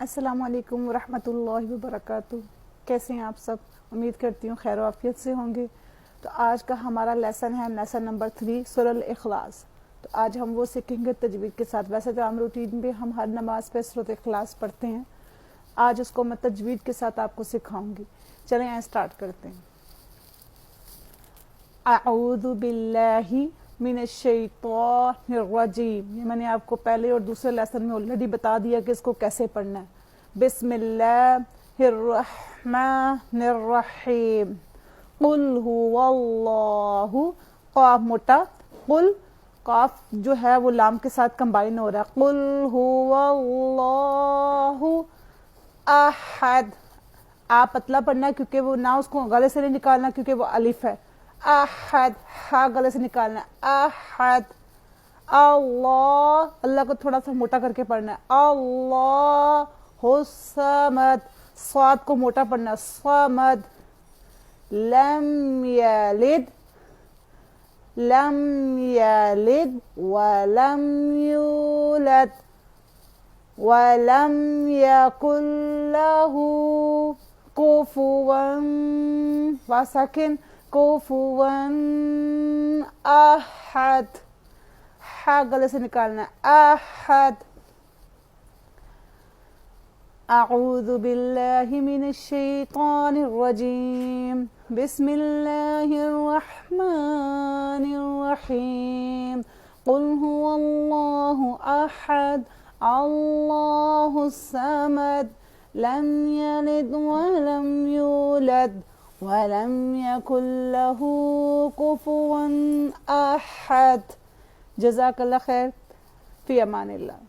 السلام علیکم ورحمۃ اللہ وبرکاتہ. کیسے ہیں آپ سب؟ امید کرتی ہوں خیر و عافیت سے ہوں گے. تو آج کا ہمارا لیسن ہے لیسن نمبر 3 سورہ الاخلاص. تو آج ہم وہ سیکھیں گے تجوید کے ساتھ. ویسے تو عام روٹین میں ہم ہر نماز پہ سورہ اخلاص پڑھتے ہیں. آج اس کو میں تجوید کے ساتھ آپ کو سکھاؤں گی. چلیں اسٹارٹ کرتے ہیں. اعوذ باللہ من الشیطان الرجیم. یہ میں نے آپ کو پہلے اور دوسرے لیسن میں آلریڈی بتا دیا کہ اس کو کیسے پڑھنا ہے. بسم اللہ الرحمن الرحیم. قل هو اللہ، قاف موٹا، قل قاف جو ہے وہ لام کے ساتھ کمبائن ہو رہا ہے. قل هو اللہ احد. آپ پتلا پڑھنا ہے کیونکہ وہ نہ اس کو گلے سے نہیں نکالنا کیونکہ وہ الف ہے. احد، ہا گلے سے نکالنا ہے. احد. اللہ، اللہ کو تھوڑا سا موٹا کر کے پڑھنا ہے. اللہ الصمد، صاد کو موٹا پڑھنا ہے. صمد. لم یلد، لم یلد ولم یولد ولم یکن لہ کفوا وساکن کفوا احد. ہا گلے سے نکالنا ہے. احد. اعوذ باللہ من الشیطان الرجیم. بسم اللہ الرحمن الرحیم. قل هو اللہ احد اللہ الصمد لم یلد ولم یولد ولم یکن لہ کفوا احد. جزاک اللہ خیر. فی امان اللہ.